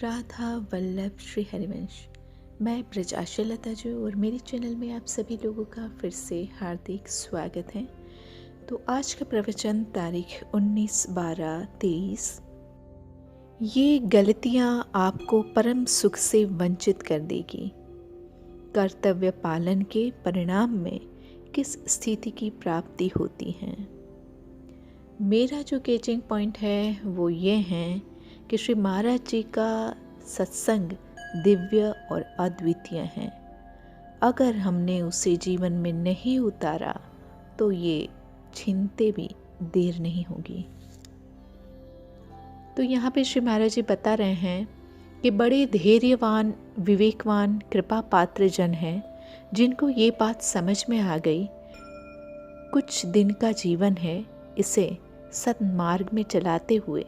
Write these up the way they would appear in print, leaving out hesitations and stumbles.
राधा वल्लभ श्री हरिवंश। मैं ब्रज आशालता जो और मेरे चैनल में आप सभी लोगों का फिर से हार्दिक स्वागत है। तो आज का प्रवचन तारीख 19/12/23। ये गलतियाँ आपको परम सुख से वंचित कर देगी। कर्तव्य पालन के परिणाम में किस स्थिति की प्राप्ति होती है। मेरा जो कैचिंग पॉइंट है वो ये है कि श्री महाराज जी का सत्संग दिव्य और अद्वितीय है। अगर हमने उसे जीवन में नहीं उतारा तो ये छीनते भी देर नहीं होगी। तो यहाँ पे श्री महाराज जी बता रहे हैं कि बड़े धैर्यवान, विवेकवान, कृपा पात्र जन हैं जिनको ये बात समझ में आ गई कुछ दिन का जीवन है, इसे सन्मार्ग में चलाते हुए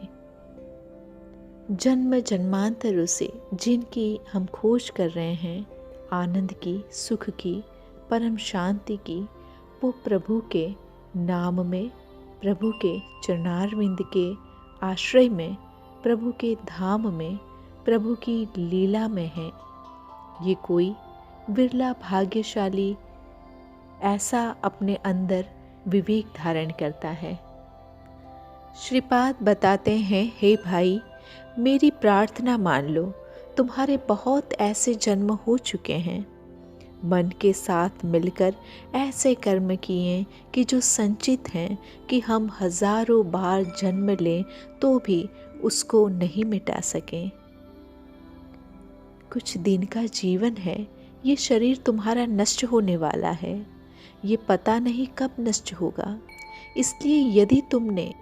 जन्म जन्मांतरों से जिनकी हम खोज कर रहे हैं, आनंद की, सुख की, परम शांति की, वो प्रभु के नाम में, प्रभु के चरणारविंद के आश्रय में, प्रभु के धाम में, प्रभु की लीला में है। ये कोई बिरला भाग्यशाली ऐसा अपने अंदर विवेक धारण करता है। श्रीपाद बताते हैं, हे भाई, मेरी प्रार्थना मान लो। तुम्हारे बहुत ऐसे जन्म हो चुके हैं। मन के साथ मिलकर ऐसे कर्म किए कि जो संचित हैं कि हम हजारों बार जन्म लें तो भी उसको नहीं मिटा सकें। कुछ दिन का जीवन है, ये शरीर तुम्हारा नष्ट होने वाला है। ये पता नहीं कब नष्ट होगा। इसलिए यदि तुमने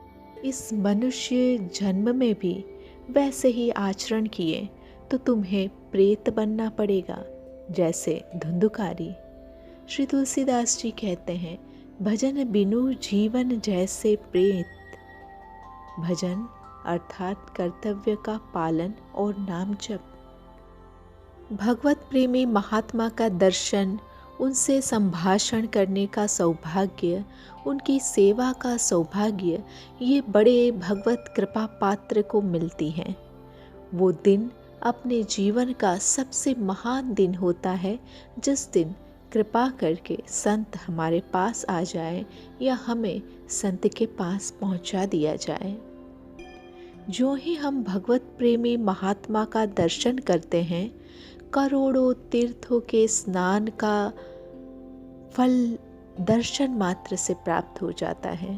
इस मनुष्य जन्म में भी वैसे ही आचरण किए तो तुम्हें प्रेत बनना पड़ेगा, जैसे धुंधुकारी। श्री तुलसीदास जी कहते हैं, भजन बिनु जीवन जैसे प्रेत। भजन अर्थात कर्तव्य का पालन और नाम जप। भगवत प्रेमी महात्मा का दर्शन, उनसे संभाषण करने का सौभाग्य, उनकी सेवा का सौभाग्य ये बड़े भगवत कृपा पात्र को मिलती है। वो दिन अपने जीवन का सबसे महान दिन होता है जिस दिन कृपा करके संत हमारे पास आ जाए या हमें संत के पास पहुंचा दिया जाए। जो ही हम भगवत प्रेमी महात्मा का दर्शन करते हैं, करोड़ों तीर्थों के स्नान का फल दर्शन मात्र से प्राप्त हो जाता है।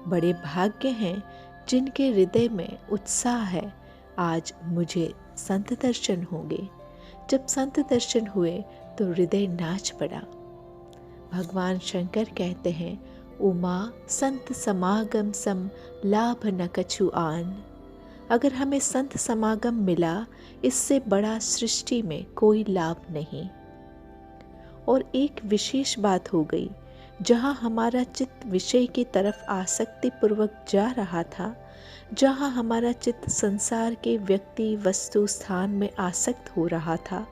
बड़े भाग्य हैं जिनके हृदय में उत्साह है, आज मुझे संत दर्शन होंगे। जब संत दर्शन हुए तो हृदय नाच पड़ा। भगवान शंकर कहते हैं, उमा संत समागम सम लाभ न कछु आन। अगर हमें संत समागम मिला, इससे बड़ा सृष्टि में कोई लाभ नहीं। और एक विशेष बात हो गई, जहाँ हमारा चित्त विषय की तरफ आसक्ति पूर्वक जा रहा था, जहाँ हमारा चित्त संसार के व्यक्ति, वस्तु, स्थान में आसक्त हो रहा था,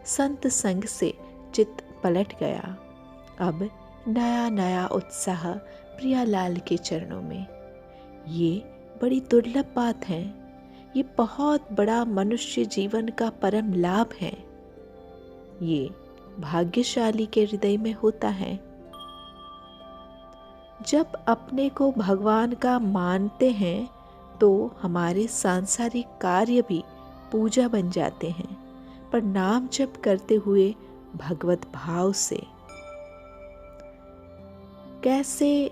संत संग से चित्त पलट गया। अब नया नया उत्साह प्रियालाल के चरणों में। ये बड़ी दुर्लभ बात है। ये बहुत बड़ा मनुष्य जीवन का परम लाभ है। ये भाग्यशाली के हृदय में होता है। जब अपने को भगवान का मानते हैं तो हमारे सांसारिक कार्य भी पूजा बन जाते हैं, पर नाम जप करते हुए भगवत भाव से। कैसे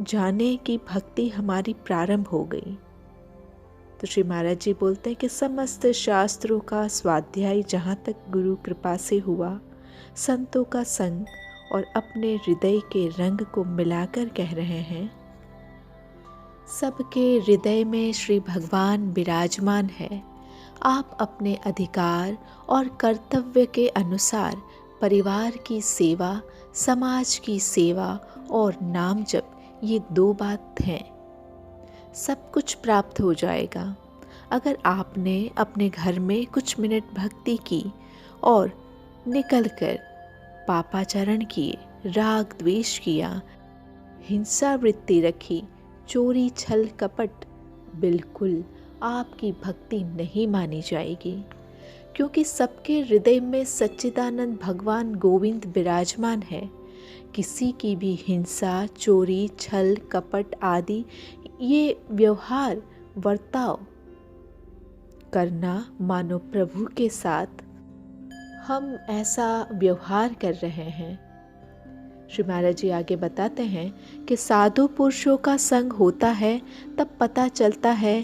जाने कि भक्ति हमारी प्रारंभ हो गई। तो श्री महाराज जी बोलते हैं कि समस्त शास्त्रों का स्वाध्याय जहाँ तक गुरु कृपा से हुआ, संतों का संग और अपने हृदय के रंग को मिलाकर कह रहे हैं, सबके हृदय में श्री भगवान विराजमान है। आप अपने अधिकार और कर्तव्य के अनुसार परिवार की सेवा, समाज की सेवा और नाम जप, ये दो बात हैं। सब कुछ प्राप्त हो जाएगा। अगर आपने अपने घर में कुछ मिनट भक्ति की और निकलकर पापाचरण किए, राग द्वेष किया, हिंसा वृत्ति रखी, चोरी छल कपट, बिल्कुल आपकी भक्ति नहीं मानी जाएगी, क्योंकि सबके हृदय में सच्चिदानंद भगवान गोविंद विराजमान है। किसी की भी हिंसा, चोरी, छल, कपट आदि ये व्यवहार बर्ताव करना मानो प्रभु के साथ हम ऐसा व्यवहार कर रहे हैं। श्री महाराज जी आगे बताते हैं कि साधु पुरुषों का संग होता है तब पता चलता है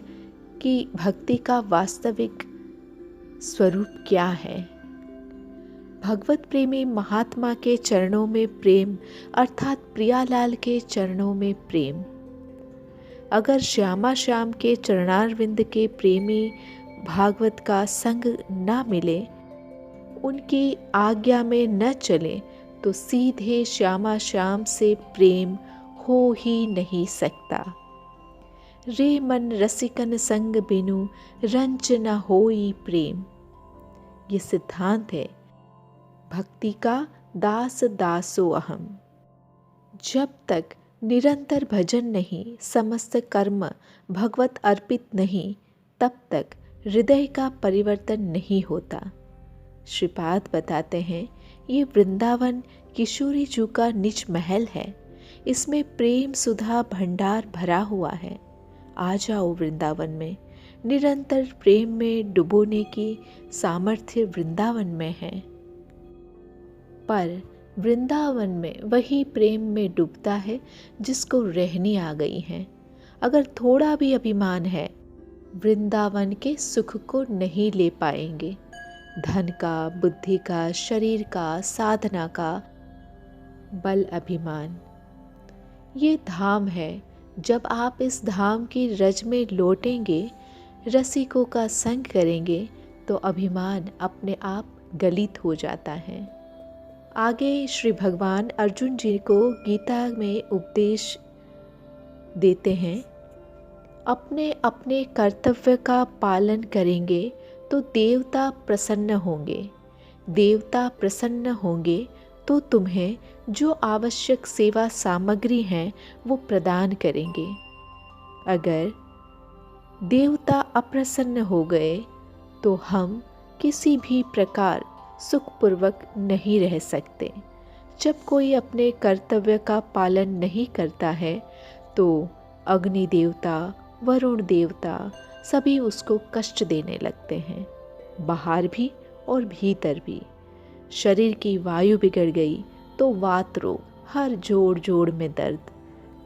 कि भक्ति का वास्तविक स्वरूप क्या है। भगवत प्रेमी महात्मा के चरणों में प्रेम अर्थात प्रियालाल के चरणों में प्रेम। अगर श्यामा श्याम के चरणारविंद के प्रेमी भागवत का संग न मिले, उनकी आज्ञा में न चले, तो सीधे श्यामा श्याम से प्रेम हो ही नहीं सकता। रे मन रसिकन संग बिनु रंच न होई प्रेम। ये सिद्धांत है भक्ति का दास दासो अहम। जब तक निरंतर भजन नहीं, समस्त कर्म भगवत अर्पित नहीं, तब तक हृदय का परिवर्तन नहीं होता। श्रीपाद बताते हैं ये वृंदावन किशोरी जी का निज महल है। इसमें प्रेम सुधा भंडार भरा हुआ है। आ जाओ वृंदावन में। निरंतर प्रेम में डुबोने की सामर्थ्य वृंदावन में है। पर वृंदावन में वही प्रेम में डूबता है जिसको रहनी आ गई है। अगर थोड़ा भी अभिमान है, वृंदावन के सुख को नहीं ले पाएंगे। धन का, बुद्धि का, शरीर का, साधना का बल अभिमान। ये धाम है। जब आप इस धाम की रज में लौटेंगे, रसिकों का संग करेंगे, तो अभिमान अपने आप गलित हो जाता है। आगे श्री भगवान अर्जुन जी को गीता में उपदेश देते हैं, अपने अपने कर्तव्य का पालन करेंगे तो देवता प्रसन्न होंगे। देवता प्रसन्न होंगे तो तुम्हें जो आवश्यक सेवा सामग्री हैं वो प्रदान करेंगे। अगर देवता अप्रसन्न हो गए तो हम किसी भी प्रकार सुखपूर्वक नहीं रह सकते। जब कोई अपने कर्तव्य का पालन नहीं करता है तो अग्नि देवता, वरुण देवता सभी उसको कष्ट देने लगते हैं, बाहर भी और भीतर भी। शरीर की वायु बिगड़ गई तो वात रोग, हर जोड़ जोड़ में दर्द,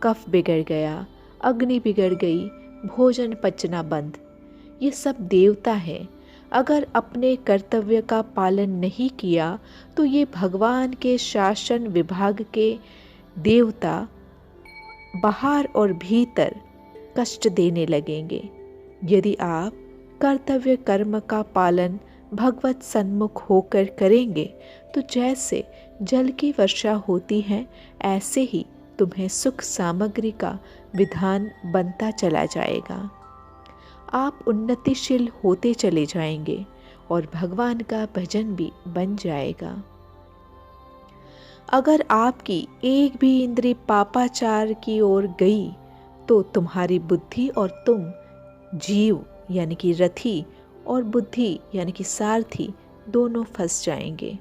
कफ बिगड़ गया, अग्नि बिगड़ गई, भोजन पचना बंद। ये सब देवता है। अगर अपने कर्तव्य का पालन नहीं किया तो ये भगवान के शासन विभाग के देवता बाहर और भीतर कष्ट देने लगेंगे। यदि आप कर्तव्य कर्म का पालन भगवत सन्मुख होकर करेंगे तो जैसे जल की वर्षा होती है, ऐसे ही तुम्हें सुख सामग्री का विधान बनता चला जाएगा। आप उन्नतिशील होते चले जाएंगे और भगवान का भजन भी बन जाएगा। अगर आपकी एक भी इंद्री पापाचार की ओर गई तो तुम्हारी बुद्धि और तुम जीव यानी कि रथी और बुद्धि यानी कि सारथी दोनों फंस जाएंगे।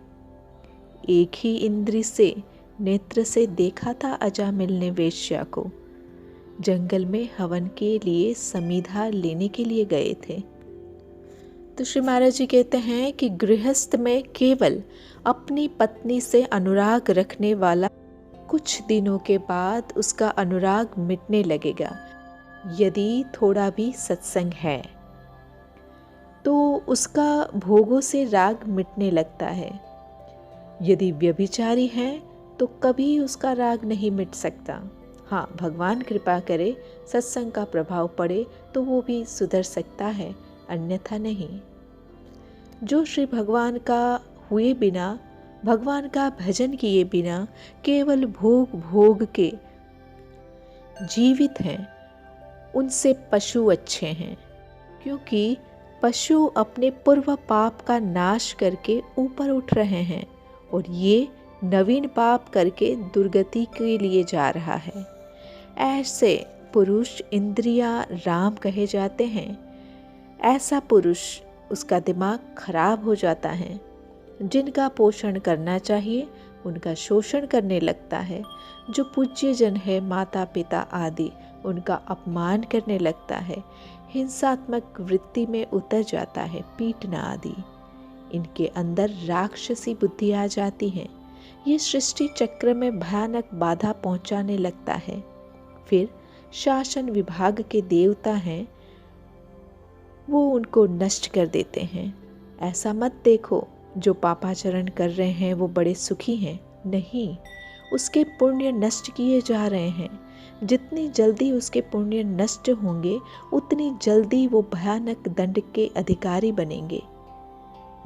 एक ही इंद्री से, नेत्र से देखा था अजामिल ने वेश्या को। जंगल में हवन के लिए समीधा लेने के लिए गए थे। तो श्री महाराज जी कहते हैं कि गृहस्थ में केवल अपनी पत्नी से अनुराग रखने वाला कुछ दिनों के बाद उसका अनुराग मिटने लगेगा। यदि थोड़ा भी सत्संग है तो उसका भोगों से राग मिटने लगता है। यदि व्यभिचारी है तो कभी उसका राग नहीं मिट सकता। हाँ, भगवान कृपा करे, सत्संग का प्रभाव पड़े तो वो भी सुधर सकता है, अन्यथा नहीं। जो श्री भगवान का हुए बिना, भगवान का भजन किए बिना केवल भोग भोग के जीवित हैं, उनसे पशु अच्छे हैं। क्योंकि पशु अपने पूर्व पाप का नाश करके ऊपर उठ रहे हैं और ये नवीन पाप करके दुर्गति के लिए जा रहा है। ऐसे पुरुष इंद्रियां राम कहे जाते हैं। ऐसा पुरुष, उसका दिमाग खराब हो जाता है। जिनका पोषण करना चाहिए उनका शोषण करने लगता है। जो पूज्य जन है, माता पिता आदि, उनका अपमान करने लगता है। हिंसात्मक वृत्ति में उतर जाता है, पीटना आदि। इनके अंदर राक्षसी बुद्धि आ जाती है। ये सृष्टि चक्र में भयानक बाधा पहुंचाने लगता है। फिर शासन विभाग के देवता हैं, वो उनको नष्ट कर देते हैं। ऐसा मत देखो जो पापाचरण कर रहे हैं वो बड़े सुखी हैं। नहीं, उसके पुण्य नष्ट किए जा रहे हैं। जितनी जल्दी उसके पुण्य नष्ट होंगे उतनी जल्दी वो भयानक दंड के अधिकारी बनेंगे।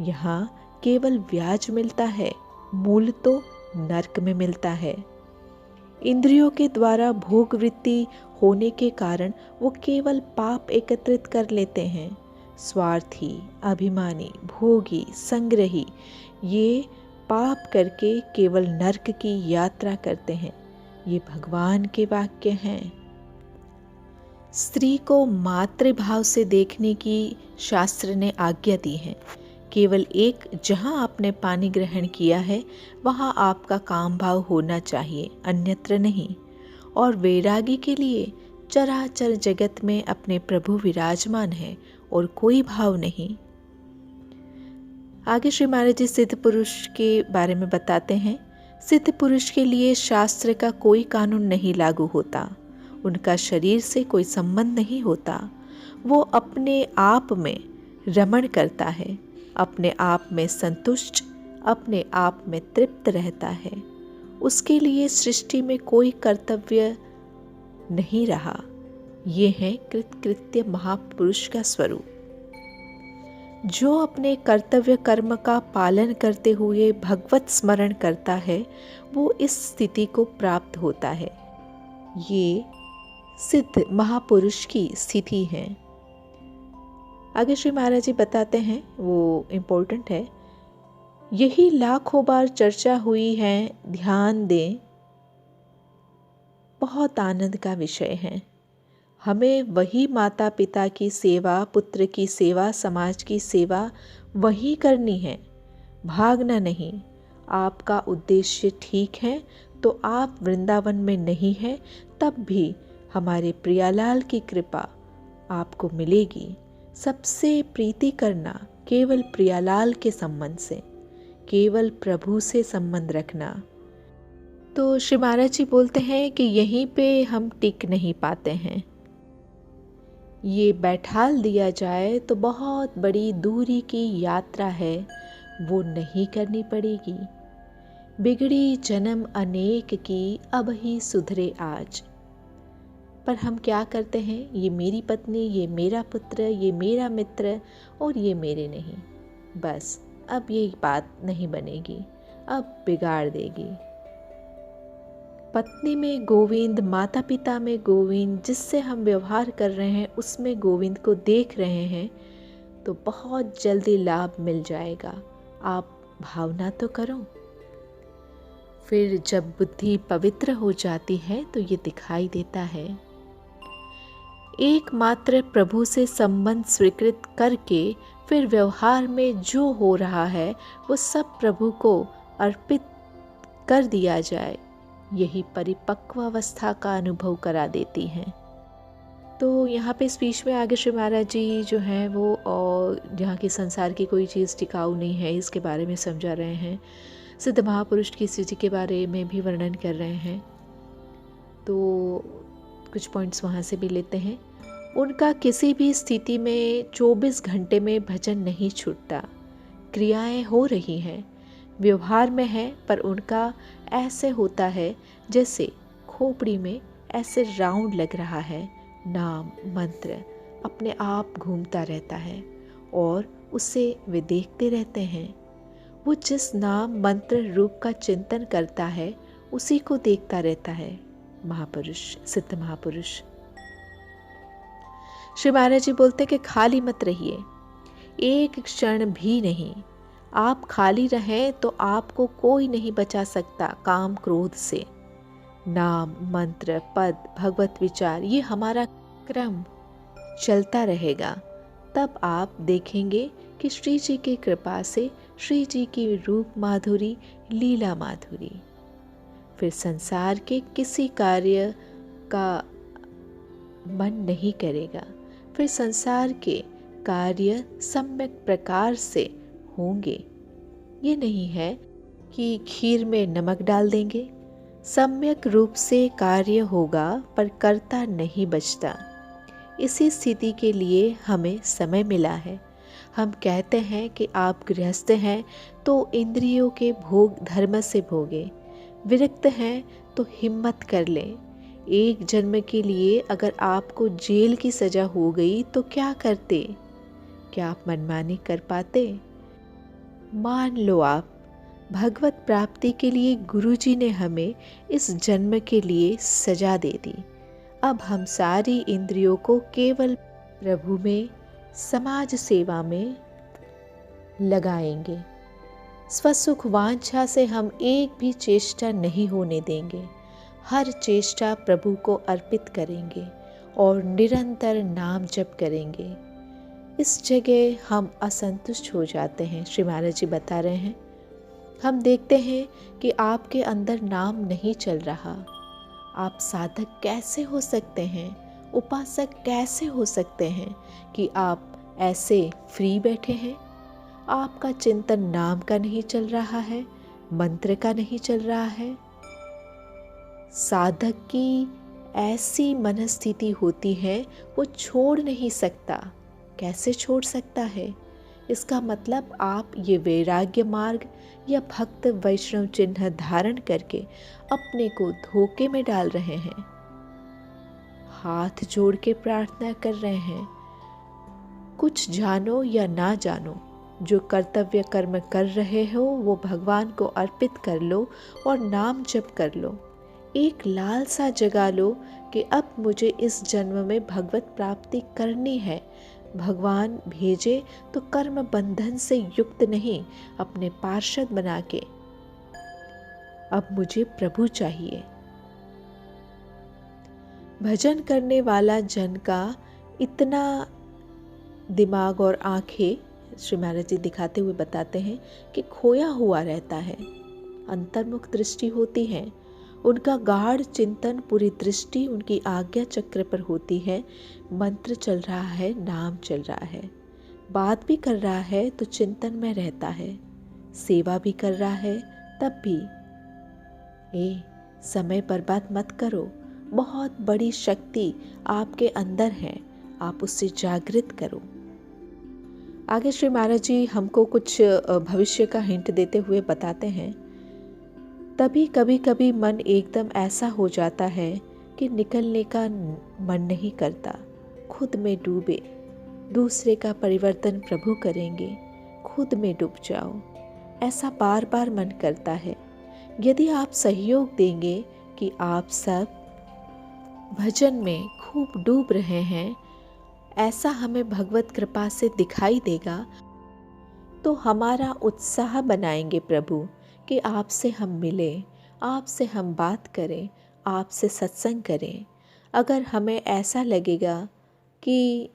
यहाँ केवल ब्याज मिलता है, मूल तो नरक में मिलता है। इंद्रियों के द्वारा भोग वृत्ति होने के कारण वो केवल पाप एकत्रित कर लेते हैं। स्वार्थी, अभिमानी, भोगी, संग्रही, ये पाप करके केवल नरक की यात्रा करते हैं। ये भगवान के वाक्य हैं। स्त्री को मातृभाव से देखने की शास्त्र ने आज्ञा दी है। केवल एक, जहाँ आपने पानी ग्रहण किया है वहाँ आपका काम भाव होना चाहिए, अन्यत्र नहीं। और वैरागी के लिए चराचर जगत में अपने प्रभु विराजमान है और कोई भाव नहीं। आगे श्री महाराज जी सिद्ध पुरुष के बारे में बताते हैं। सिद्ध पुरुष के लिए शास्त्र का कोई कानून नहीं लागू होता। उनका शरीर से कोई संबंध नहीं होता। वो अपने आप में रमण करता है, अपने आप में संतुष्ट, अपने आप में तृप्त रहता है। उसके लिए सृष्टि में कोई कर्तव्य नहीं रहा। ये है कृतकृत्य महापुरुष का स्वरूप। जो अपने कर्तव्य कर्म का पालन करते हुए भगवत स्मरण करता है वो इस स्थिति को प्राप्त होता है। ये सिद्ध महापुरुष की स्थिति है। आगे श्री महाराज जी बताते हैं, वो इम्पोर्टेंट है। यही लाखों बार चर्चा हुई है, ध्यान दें, बहुत आनंद का विषय है। हमें वही माता पिता की सेवा, पुत्र की सेवा, समाज की सेवा वही करनी है, भागना नहीं। आपका उद्देश्य ठीक है तो आप वृंदावन में नहीं हैं, तब भी हमारे प्रियालाल की कृपा आपको मिलेगी। सबसे प्रीति करना केवल प्रियालाल के संबंध से, केवल प्रभु से संबंध रखना। तो श्री महाराज जी बोलते हैं कि यहीं पे हम टिक नहीं पाते हैं। ये बैठाल दिया जाए तो बहुत बड़ी दूरी की यात्रा है, वो नहीं करनी पड़ेगी। बिगड़ी जन्म अनेक की, अब ही सुधरे आज। पर हम क्या करते हैं, ये मेरी पत्नी, ये मेरा पुत्र, ये मेरा मित्र और ये मेरे नहीं। बस अब ये बात नहीं बनेगी, अब बिगाड़ देगी। पत्नी में गोविंद, माता पिता में गोविंद, जिससे हम व्यवहार कर रहे हैं उसमें गोविंद को देख रहे हैं तो बहुत जल्दी लाभ मिल जाएगा। आप भावना तो करो। फिर जब बुद्धि पवित्र हो जाती है तो ये दिखाई देता है। एकमात्र प्रभु से संबंध स्वीकृत करके फिर व्यवहार में जो हो रहा है वो सब प्रभु को अर्पित कर दिया जाए, यही परिपक्व अवस्था का अनुभव करा देती हैं। तो यहाँ पे स्पीच में आगे श्री महाराज जी जो हैं वो जहाँ की संसार की कोई चीज़ टिकाऊ नहीं है इसके बारे में समझा रहे हैं। सिद्ध महापुरुष की स्थिति के बारे में भी वर्णन कर रहे हैं। तो कुछ पॉइंट्स वहाँ से भी लेते हैं। उनका किसी भी स्थिति में 24 घंटे में भजन नहीं छूटता। क्रियाएं हो रही हैं, व्यवहार में है, पर उनका ऐसे होता है जैसे खोपड़ी में ऐसे राउंड लग रहा है। नाम मंत्र अपने आप घूमता रहता है और उसे वे देखते रहते हैं। वो जिस नाम मंत्र रूप का चिंतन करता है उसी को देखता रहता है। महापुरुष, सिद्ध महापुरुष। श्री महाराज जी बोलते कि खाली मत रहिए, एक क्षण भी नहीं। आप खाली रहें तो आपको कोई नहीं बचा सकता काम क्रोध से। नाम मंत्र, पद, भगवत विचार, ये हमारा क्रम चलता रहेगा। तब आप देखेंगे कि श्री जी की कृपा से श्री जी की रूप माधुरी, लीला माधुरी। फिर संसार के किसी कार्य का मन नहीं करेगा। फिर संसार के कार्य सम्यक प्रकार से होंगे। ये नहीं है कि खीर में नमक डाल देंगे। सम्यक रूप से कार्य होगा पर कर्ता नहीं बचता। इसी स्थिति के लिए हमें समय मिला है। हम कहते हैं कि आप गृहस्थ हैं तो इंद्रियों के भोग धर्म से भोगे, विरक्त हैं तो हिम्मत कर लें। एक जन्म के लिए अगर आपको जेल की सजा हो गई तो क्या करते? क्या आप मनमानी कर पाते? मान लो आप भगवत प्राप्ति के लिए गुरुजी ने हमें इस जन्म के लिए सजा दे दी। अब हम सारी इंद्रियों को केवल प्रभु में, समाज सेवा में लगाएंगे। स्वसुख वांछा से हम एक भी चेष्टा नहीं होने देंगे। हर चेष्टा प्रभु को अर्पित करेंगे और निरंतर नाम जप करेंगे। इस जगह हम असंतुष्ट हो जाते हैं। श्री महाराज जी बता रहे हैं, हम देखते हैं कि आपके अंदर नाम नहीं चल रहा। आप साधक कैसे हो सकते हैं, उपासक कैसे हो सकते हैं कि आप ऐसे फ्री बैठे हैं? आपका चिंतन नाम का नहीं चल रहा है, मंत्र का नहीं चल रहा है। साधक की ऐसी मनस्थिति होती है, वो छोड़ नहीं सकता। कैसे छोड़ सकता है? इसका मतलब आप ये वैराग्य मार्ग या भक्त वैष्णव चिन्ह धारण करके अपने को धोखे में डाल रहे हैं। हाथ जोड़ के प्रार्थना कर रहे हैं। कुछ जानो या ना जानो, जो कर्तव्य कर्म कर रहे हो वो भगवान को अर्पित कर लो और नाम जप कर लो। एक लालसा जगा लो कि अब मुझे इस जन्म में भगवत प्राप्ति करनी है। भगवान भेजे तो कर्म बंधन से युक्त नहीं, अपने पार्षद बना के। अब मुझे प्रभु चाहिए। भजन करने वाला जन का इतना दिमाग और आंखें, श्री महाराज जी दिखाते हुए बताते हैं कि खोया हुआ रहता है। अंतर्मुख दृष्टि होती है, उनका गाढ़ चिंतन, पूरी दृष्टि उनकी आज्ञा चक्र पर होती है। मंत्र चल रहा है, नाम चल रहा है, बात भी कर रहा है तो चिंतन में रहता है, सेवा भी कर रहा है तब भी। समय बर्बाद मत करो। बहुत बड़ी शक्ति आपके अंदर है, आप उससे जागृत करो। आगे श्री महाराज जी हमको कुछ भविष्य का हिंट देते हुए बताते हैं, तभी कभी कभी मन एकदम ऐसा हो जाता है कि निकलने का मन नहीं करता। खुद में डूबे, दूसरे का परिवर्तन प्रभु करेंगे, खुद में डूब जाओ, ऐसा बार बार मन करता है। यदि आप सहयोग देंगे कि आप सब भजन में खूब डूब रहे हैं, ऐसा हमें भगवत कृपा से दिखाई देगा, तो हमारा उत्साह बनाएंगे प्रभु कि आपसे हम मिलें, आपसे हम बात करें, आपसे सत्संग करें। अगर हमें ऐसा लगेगा कि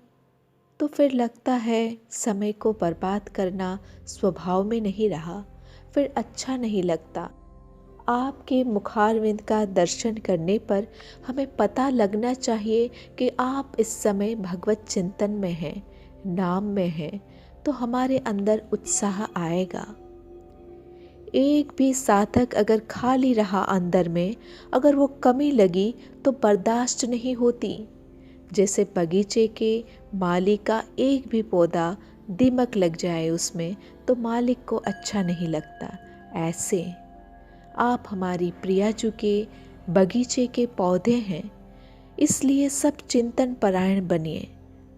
तो फिर लगता है समय को बर्बाद करना स्वभाव में नहीं रहा, फिर अच्छा नहीं लगता। आपके मुखारविंद का दर्शन करने पर हमें पता लगना चाहिए कि आप इस समय भगवत चिंतन में हैं, नाम में हैं, तो हमारे अंदर उत्साह आएगा। एक भी साधक अगर खाली रहा अंदर में, अगर वो कमी लगी तो बर्दाश्त नहीं होती। जैसे बगीचे के मालिक का एक भी पौधा दीमक लग जाए उसमें तो मालिक को अच्छा नहीं लगता, ऐसे आप हमारी प्रियाजू के बगीचे के पौधे हैं। इसलिए सब चिंतन परायण बनिए,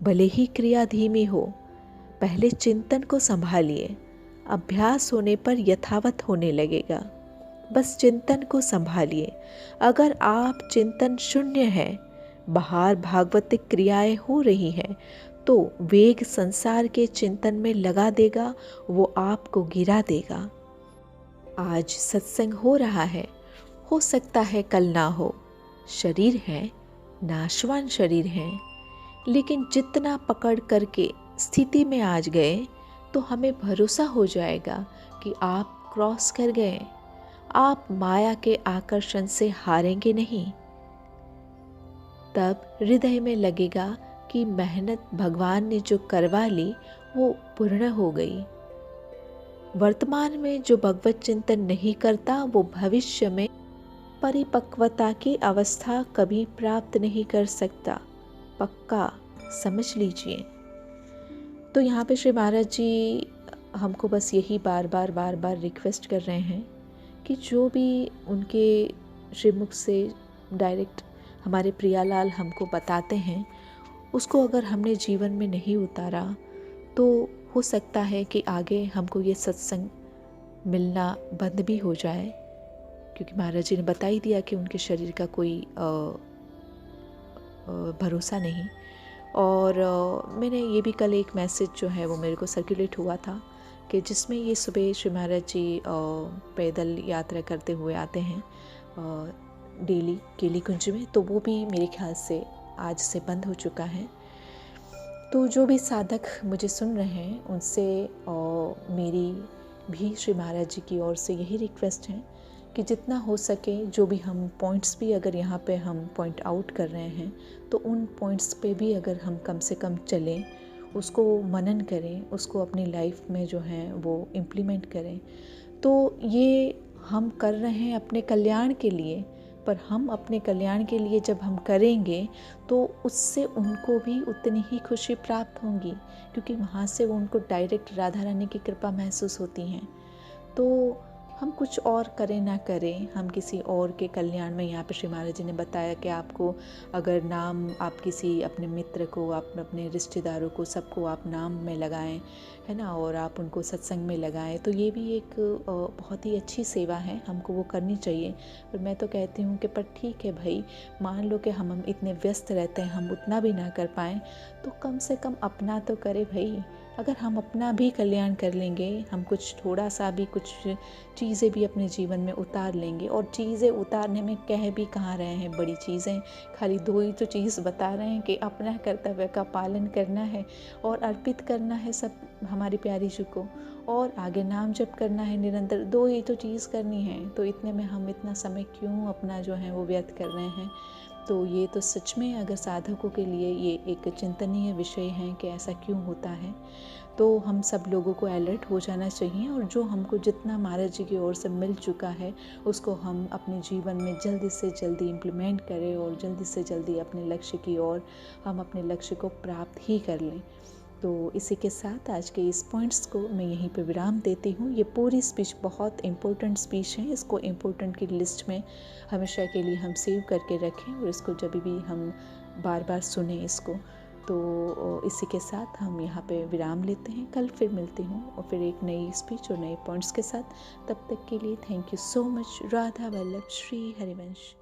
भले ही क्रिया धीमी हो। पहले चिंतन को संभालिए, अभ्यास होने पर यथावत होने लगेगा। बस चिंतन को संभालिए। अगर आप चिंतन शून्य है, बाहर भागवतिक क्रियाएं हो रही हैं, तो वेग संसार के चिंतन में लगा देगा, वो आपको गिरा देगा। आज सत्संग हो रहा है, हो सकता है कल ना हो। शरीर है, नाशवान शरीर है, लेकिन जितना पकड़ करके स्थिति में आज गए तो हमें भरोसा हो जाएगा कि आप क्रॉस कर गए, आप माया के आकर्षण से हारेंगे नहीं। तब हृदय में लगेगा कि मेहनत भगवान ने जो करवा ली वो पूर्ण हो गई। वर्तमान में जो भगवत चिंतन नहीं करता वो भविष्य में परिपक्वता की अवस्था कभी प्राप्त नहीं कर सकता, पक्का समझ लीजिए। तो यहाँ पे श्री महाराज जी हमको बस यही बार बार रिक्वेस्ट कर रहे हैं कि जो भी उनके श्रीमुख से डायरेक्ट हमारे प्रियालाल हमको बताते हैं उसको अगर हमने जीवन में नहीं उतारा तो हो सकता है कि आगे हमको ये सत्संग मिलना बंद भी हो जाए, क्योंकि महाराज जी ने बता ही दिया कि उनके शरीर का कोई भरोसा नहीं। और मैंने ये भी कल एक मैसेज जो है वो मेरे को सर्कुलेट हुआ था कि जिसमें ये सुबह श्री महाराज जी पैदल यात्रा करते हुए आते हैं डेली केली कुंज में, तो वो भी मेरे ख्याल से आज से बंद हो चुका है। तो जो भी साधक मुझे सुन रहे हैं उनसे मेरी भी श्री महाराज जी की ओर से यही रिक्वेस्ट है कि जितना हो सके जो भी हम पॉइंट्स भी अगर यहाँ पे हम पॉइंट आउट कर रहे हैं तो उन पॉइंट्स पे भी अगर हम कम से कम चलें, उसको मनन करें, उसको अपनी लाइफ में जो है वो इम्प्लीमेंट करें। तो ये हम कर रहे हैं अपने कल्याण के लिए, पर हम अपने कल्याण के लिए जब हम करेंगे तो उससे उनको भी उतनी ही खुशी प्राप्त होंगी, क्योंकि वहाँ से वो उनको डायरेक्ट राधा रानी की कृपा महसूस होती हैं। तो हम कुछ और करें ना करें, हम किसी और के कल्याण में, यहाँ पे श्री महाराज जी ने बताया कि आपको अगर नाम आप किसी अपने मित्र को, आप अपने रिश्तेदारों को, सबको आप नाम में लगाएं, है ना, और आप उनको सत्संग में लगाएं, तो ये भी एक बहुत ही अच्छी सेवा है, हमको वो करनी चाहिए। पर मैं तो कहती हूँ कि पर ठीक है भाई, मान लो कि हम इतने व्यस्त रहते हैं, हम उतना भी ना कर पाएँ तो कम से कम अपना तो करें भाई। अगर हम अपना भी कल्याण कर लेंगे, हम कुछ थोड़ा सा भी कुछ चीज़ें भी अपने जीवन में उतार लेंगे, और चीज़ें उतारने में कह भी कहाँ रहे हैं बड़ी चीज़ें, खाली 2 ही तो चीज़ बता रहे हैं कि अपना कर्तव्य का पालन करना है और अर्पित करना है सब हमारी प्यारी जी को, और आगे नाम जप करना है निरंतर। 2 ही तो चीज़ करनी है, तो इतने में हम इतना समय क्यों अपना जो है वो व्यर्थ कर रहे हैं। तो ये तो सच में अगर साधकों के लिए ये एक चिंतनीय विषय है कि ऐसा क्यों होता है। तो हम सब लोगों को अलर्ट हो जाना चाहिए, और जो हमको जितना महाराज जी की ओर से मिल चुका है उसको हम अपने जीवन में जल्दी से जल्दी इम्प्लीमेंट करें, और जल्दी से जल्दी अपने लक्ष्य की ओर हम अपने लक्ष्य को प्राप्त ही कर लें। तो इसी के साथ आज के इस पॉइंट्स को मैं यहीं पे विराम देती हूँ। ये पूरी स्पीच बहुत इम्पोर्टेंट स्पीच है, इसको इम्पोर्टेंट की लिस्ट में हमेशा के लिए हम सेव करके रखें, और इसको जब भी हम बार बार सुने इसको। तो इसी के साथ हम यहाँ पे विराम लेते हैं। कल फिर मिलती हूँ और फिर एक नई स्पीच और नए पॉइंट्स के साथ। तब तक के लिए thank you so much. Radha Vallabh, Shri Harivansh.